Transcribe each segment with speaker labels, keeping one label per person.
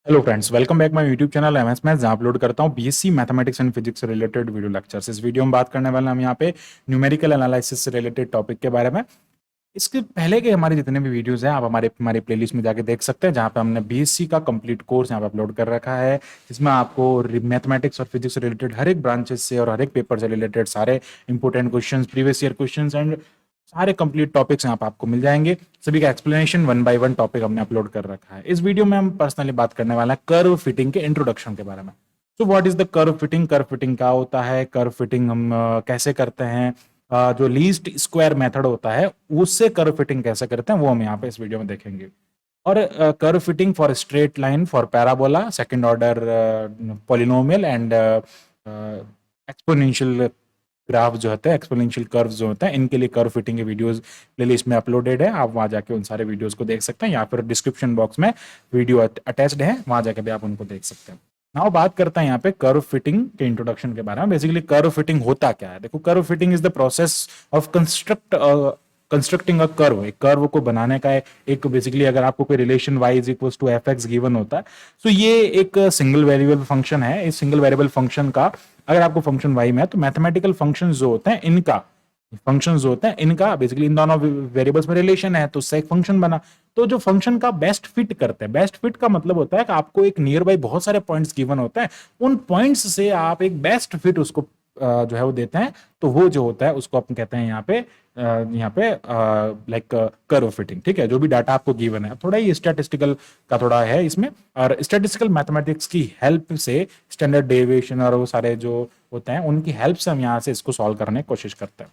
Speaker 1: Hello friends, welcome back my YouTube channel MS maths, जहां upload करता हूं BSc mathematics and physics से related video lectures. इस video में बात करने वाले हम यहां पे न्यूमेरिकल एनालिसिस से रिलेटेड टॉपिक के बारे में। इसके पहले के हमारे जितने भी वीडियोस हैं आप हमारे हमारे प्लेलिस्ट में जाके देख सकते हैं, जहां पे हमने बीएससी का कंप्लीट कोर्स यहां पे अपलोड कर रखा है, जिसमें आपको मैथमेटिक्स और फिजिक्स से रिलेटेड हर एक ब्रांचेस से और हर एक पेपर से रिलेटेड सारे important questions, previous year questions and सारे कंप्लीट टॉपिक्स यहाँ पे आपको मिल जाएंगे। सभी का explanation one by one topic हमने अपलोड कर रखा है। इस वीडियो में हम पर्सनली बात करने वाला है कर्व फिटिंग के इंट्रोडक्शन के बारे में। So what is the curve fitting, curve fitting क्या होता है, कर्व फिटिंग हम कैसे करते हैं, जो लीस्ट स्क्वायर मेथड होता है उससे कर्व फिटिंग कैसे करते हैं वो हम यहाँ पे इस वीडियो में देखेंगे। और curve fitting for straight line, for parabola, second order polynomial and exponential graph जो होते हैं, एक्सपोनेंशियल कर्व जो होते हैं, इनके लिए कर्व फिटिंग के वीडियोस प्लेलिस्ट में अपलोडेड है। आप वहां जाके उन सारे वीडियोस को देख सकते हैं, या फिर डिस्क्रिप्शन बॉक्स में वीडियो अटैच्ड है, वहां जाके भी आप उनको देख सकते हैं। नाउ बात करते हैं यहाँ पे कर्व फिटिंग के इंट्रोडक्शन के बारे में। बेसिकली कर्व फिटिंग होता क्या है? देखो, curve fitting is the process of constructing a curve. एक कर्व को बनाने का एक बेसिकली, अगर आपको कोई relation y is equal to F x given होता है, तो ये एक सिंगल वेरिएबल फंक्शन है। इस सिंगल वेरिएबल फंक्शन का, अगर आपको फंक्शन y में है, तो मैथमेटिकल फंक्शन जो होते हैं इनका, फंक्शंस जो होते हैं इनका बेसिकली इन दोनों वेरिएबल्स में रिलेशन है, तो उससे एक फंक्शन बना। तो जो फंक्शन का बेस्ट फिट करते हैं, बेस्ट फिट का मतलब होता है कि आपको एक नियर बाई बहुत सारे पॉइंट्स गिवन होते हैं, उन पॉइंट्स से आप एक बेस्ट फिट उसको जो है वो देते हैं, तो वो जो होता है उसको अपन कहते हैं यहाँ पे लाइक कर्व फिटिंग। ठीक है, जो भी डाटा आपको गिवन है, थोड़ा ही स्टैटिस्टिकल का थोड़ा है इसमें, और स्टैटिस्टिकल मैथमेटिक्स की हेल्प से, स्टैंडर्ड डेविएशन और वो सारे जो होते हैं उनकी हेल्प से हम यहाँ से इसको सॉल्व करने की कोशिश करते हैं।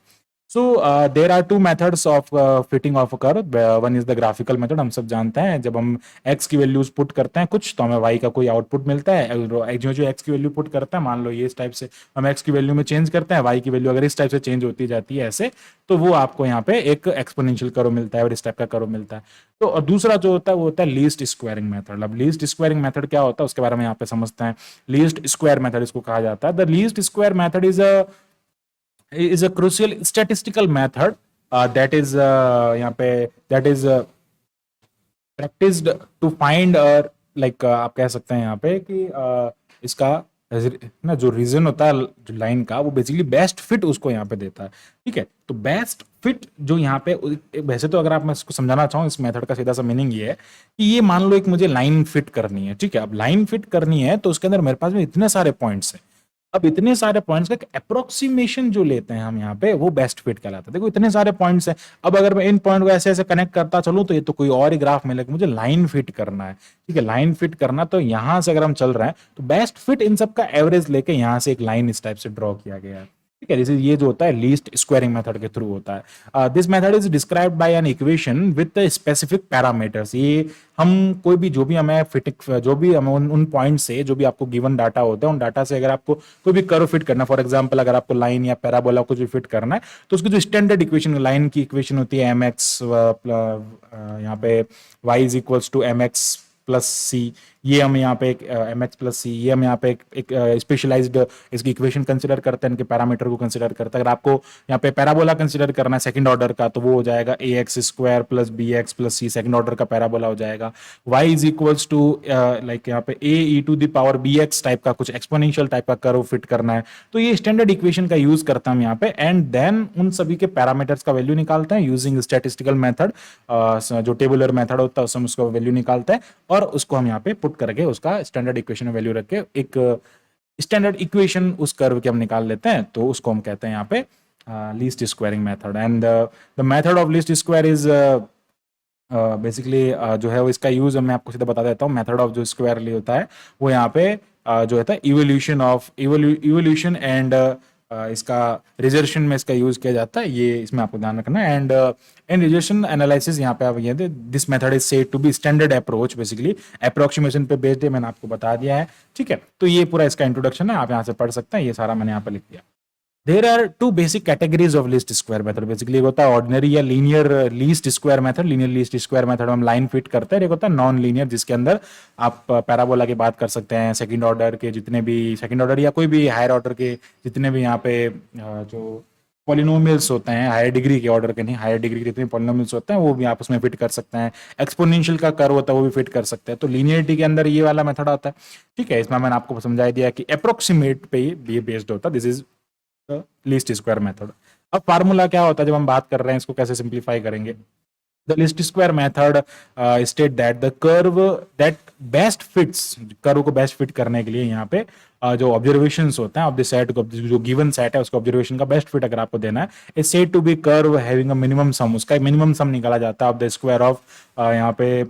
Speaker 1: So there are two methods of fitting of a curve. One is the graphical method. हम सब जानते हैं जब हम x की वैल्यूज पुट करते हैं कुछ, तो हमें y का कोई आउटपुट मिलता है। जो जो x की वैल्यू पुट करता है, मान लो ये इस टाइप से हम x की वैल्यू में चेंज करते हैं, y की वैल्यू अगर इस टाइप से चेंज होती जाती है ऐसे, तो वो आपको यहाँ पे एक एक्सपोनेंशियल कर्व मिलता है और इस टाइप का कर्व मिलता है। तो और दूसरा जो होता है वो होता है लीस्ट स्क्वायरिंग मेथड। अब लीस्ट स्क्वायरिंग मेथड क्या होता है उसके बारे में यहाँ पे समझते हैं। लीस्ट स्क्वायर मेथड इसको कहा जाता है। The least square method is a crucial statistical method that is यहाँ पे that is practiced to find like आप कह सकते हैं यहाँ पे कि इसका ना जो रीजन होता है जो लाइन का, वो बेसिकली बेस्ट फिट उसको यहाँ पे देता है। ठीक है, तो बेस्ट फिट जो यहाँ पे, वैसे तो अगर आप, मैं इसको समझाना चाहूँ, इस मेथड का सीधा सा मीनिंग ये है कि ये मान लो एक मुझे लाइन फिट करनी है। ठीक है, अब लाइन फिट करनी है तो उसके अंदर मेरे पास में इतने सारे पॉइंट्स हैं। अब इतने सारे पॉइंट्स का अप्रोक्सीमेशन जो लेते हैं हम यहाँ पे, वो बेस्ट फिट कहलाता है। देखो इतने सारे पॉइंट्स हैं, अब अगर मैं इन पॉइंट को ऐसे ऐसे कनेक्ट करता चलूं तो ये तो कोई और ही ग्राफ मिलेगा। मुझे लाइन फिट करना है। ठीक है, लाइन फिट करना, तो यहां से अगर हम चल रहे हैं तो बेस्ट फिट इन सब का एवरेज लेके यहां से एक लाइन इस टाइप से ड्रॉ किया गया है। ठीक है, जैसे ये जो होता है लीस्ट स्क्वायरिंग मेथड के थ्रू होता है। This method is described bye an equation with specific parameters. ये हम कोई भी जो भी हमें फिटिंग, जो भी हमें उन पॉइंट से जो भी आपको गिवन डाटा होता है, उन डाटा से अगर आपको कोई भी कर्व फिट करना, फॉर एग्जांपल अगर आपको लाइन या पैराबोला कुछ भी फिट करना है, तो उसकी जो स्टैंडर्ड इक्वेशन, लाइन की इक्वेशन होती है एम एक्स, यहाँ पे y is equals to m x plus c, ये हम यहाँ पे एक एम एक्स प्लस सी, ये हम यहाँ पे एक स्पेशलाइज्ड इसकी इक्वेशन कंसिडर करते हैं, इनके पैरामीटर को कंसिडर करते हैं। अगर आपको यहाँ पे पैराबोला कंसिडर करना है सेकंड ऑर्डर का, तो वो हो जाएगा a x square plus b x plus c, second order का पैराबोला हो जाएगा। y is equals to like यहाँ पे a e to the power bx type का कुछ एक्सपोनेंशियल टाइप का कर्व फिट करना है, तो ये स्टैंडर्ड इक्वेशन का यूज करता हम यहाँ पे, एंड देन उन सभी के पैरामीटर्स का वैल्यू निकालते हैं यूजिंग स्टैटिस्टिकल मेथड। जो टेबुलर मेथड होता है उसमें उसका वैल्यू निकालते हैं, और उसको हम यहाँ पे पुट करके उसका स्टैंडर्ड इक्वेशन में वैल्यू रख के एक स्टैंडर्ड इक्वेशन उस कर्व के हम निकाल लेते हैं, तो उसको हम कहते हैं यहाँ पे least squaring method. And the method of least square is basically जो है वो, इसका यूज मैं आपको सीधा बता देता हूँ। मेथड ऑफ जो स्क्वायरली होता है वो यहाँ पे जो होता है इवोल्यूशन एंड इसका रिजर्वेशन में इसका यूज किया जाता है, ये इसमें आपको ध्यान रखना है। एंड इन रिजर्वेशन एनालिसिस यहाँ पे आप ये this method is said to be standard approach, basically approximation पे बेस्ड है, मैंने आपको बता दिया है। ठीक है, तो ये पूरा इसका इंट्रोडक्शन है, आप यहाँ से पढ़ सकते हैं, ये सारा मैंने यहाँ पे लिख दिया। There are two basic categories of least square method. Basically एक होता है ऑर्डिनरी या linear least square method. Linear least square method हम लाइन फिट करते हैं। एक होता है नॉन लीनियर, जिसके अंदर आप पैराबोला की बात कर सकते हैं, सेकंड ऑर्डर के जितने भी, सेकंड ऑर्डर या कोई भी हायर ऑर्डर के जितने भी यहाँ पे जो पॉलिनोमियल्स होते हैं हायर डिग्री के ऑर्डर के, नहीं हायर डिग्री के जितने पॉलिनोमियल्स होते हैं वो भी आप उसमें फिट कर सकते हैं। एक्सपोनेंशियल का कर्व होता है वो भी फिट कर सकते हैं। तो लीनियरिटी के अंदर ये वाला मेथड आता है, ठीक है। इसमें मैंने आपको समझा दिया कि अप्रोक्सीमेट पे ये बेस्ड होता है, this is least square method. अब फार्मूला क्या होता है जब हम बात कर रहे हैं, इसको कैसे सिंप्लीफाई करेंगे। The least square method state that the curve that best fits, curve को बेस्ट फिट करने के लिए यहाँ पे जो ऑब्जर्वेशंस होते हैं ऑफ द सेट को, जो गिवन सेट है उसका ऑब्जर्वेशन का बेस्ट फिट अगर आपको देना है, is said to be curve having a minimum sum, उसका मिनिमम सम निकाला जाता है ऑफ द स्क्वायर ऑफ यहाँ पे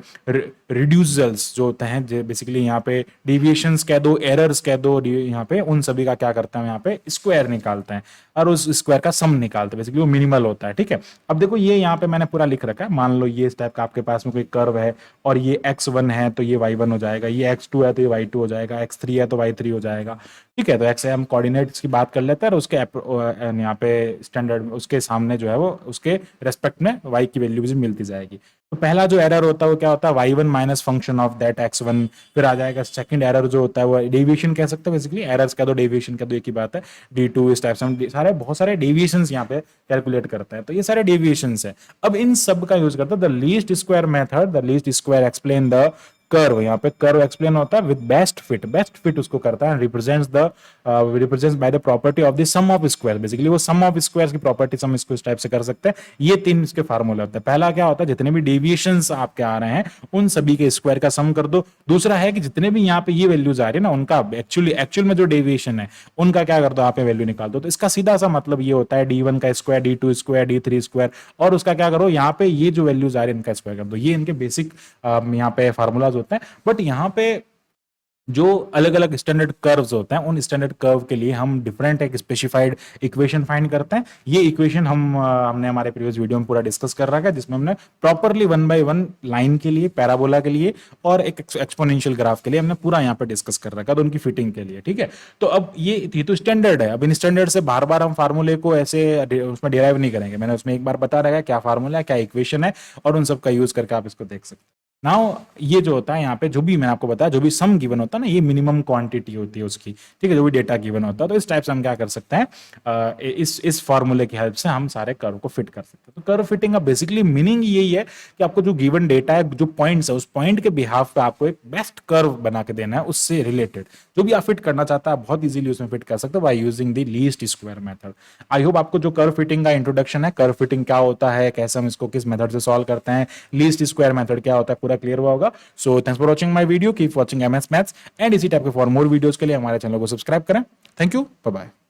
Speaker 1: रिड्यूसल्स जो होते हैं, बेसिकली यहाँ पे डिविएशंस कह दो, एरर्स कह दो, यहाँ पे उन सभी का क्या करते हैं यहाँ पे स्क्वायर निकालते हैं और उस स्क्वायर का सम निकालते हैं, बेसिकली वो मिनिमल होता है, ठीक है। अब देखो ये यहाँ पे मैंने पूरा लिख रखा है, मान लो ये इस टाइप का आपके पास में कोई कर्व है और ये x1 है तो ये y1 हो जाएगा, ये x2 है तो ये y2 हो जाएगा, x3 है तो y3 हो जाएगा, ठीक है। तो x हम कोऑर्डिनेट्स की बात कर लेते हैं और उसके यहाँ पे स्टैंडर्ड उसके सामने जो है वो उसके रेस्पेक्ट में y की वैल्यू भी मिलती जाएगी। तो पहला जो एरर होता है वो क्या होता है, y1 minus function of that x1, फिर आ जाएगा सेकंड एरर जो होता है वो डेविएशन कह सकते हैं, बेसिकली एरर्स का दो डेविएशन का दो एक ही बात है, d2 इस टाइप से हम सारे बहुत सारे डेविएशंस यहाँ पे कैलकुलेट करते हैं, तो ये सारे डेविएशंस है। अब इन सब का यूज करते हैं the least square method, the least square explain the curve, यहाँ पे कर्व एक्सप्लेन होता है with best fit, best fit उसको करता है, represents by the property of the sum of square, basically वो सम ऑफ स्क्वायर्स की प्रॉपर्टी सम इसको इस टाइप से कर सकते हैं। ये तीन इसके फार्मूले होते हैं। पहला क्या होता है, जितने भी डेविएशंस आपके आ रहे हैं उन सभी के स्क्वायर का सम कर दो। दूसरा है कि जितने भी यहाँ पे ये वैल्यूज आ रही है ना उनका एक्चुअल में जो डेविएशन है उनका क्या कर दो, यहाँ पे वैल्यू निकाल दो। तो इसका सीधा सा मतलब ये होता है d1 का square, d2 square, d3 square, और उसका क्या करो यहाँ पे ये जो वैल्यूज आ रही है इनका स्क्वायर कर दो। ये इनके बेसिक यहाँ पे फार्मूलाज होते हैं। बट यहाँ पे जो अलग अलग स्टैंडर्ड कर्व्स होते हैं उन स्टैंडर्ड कर्व के लिए हम डिफरेंट एक स्पेसिफाइड इक्वेशन फाइंड करते हैं। ये इक्वेशन हमने हमारे प्रीवियस वीडियो में पूरा डिस्कस कर रखा है, जिसमें हमने प्रॉपरली 1 by 1 लाइन के लिए, पैराबोला के लिए और एक एक्सपोनेंशियल ग्राफ के लिए हमने पूरा यहाँ पे डिस्कस कर रखा है, तो उनकी फिटिंग के लिए, ठीक है। तो अब ये तो स्टैंडर्ड है। अब इन स्टैंडर्ड से बार बार हम फार्मूले को ऐसे उसमें डिराइव नहीं करेंगे, मैंने उसमें एक बार बता रखा है क्या फार्मूला है, क्या इक्वेशन है, और उन सब का यूज करके आप इसको देख सकते हैं। नाउ ये जो होता है यहाँ पे जो भी मैंने आपको बताया, जो भी सम गिवन होता है ना, ये मिनिमम क्वांटिटी होती है उसकी, ठीक है, जो भी डेटा गिवन होता है। तो इस टाइप से हम क्या कर सकते हैं, इस फॉर्मूले की हेल्प से हम सारे कर्व को फिट कर सकते हैं। तो कर्व फिटिंग का बेसिकली मीनिंग यही है कि आपको जो गिवन डेटा है, जो पॉइंट्स है, उस पॉइंट के बिहाफ पे आपको एक बेस्ट कर्व बना के देना है, उससे रिलेटेड जो भी आप फिट करना चाहता है बहुत इजीली उसमें फिट कर सकते हो by using the least square method. I hope आपको जो कर्व फिटिंग का इंट्रोडक्शन है, कर्व फिटिंग क्या होता है, कैसे हम इसको किस मेथड से सॉल्व करते हैं, लीस्ट स्क्वायर मेथड क्या होता है, पूरा क्लियर हुआ होगा। So thanks for watching my video, keep watching MS maths, and इसी टाइप के फॉर मोर वीडियोस के लिए हमारे चैनल को सब्सक्राइब करें। Thank you, bye bye.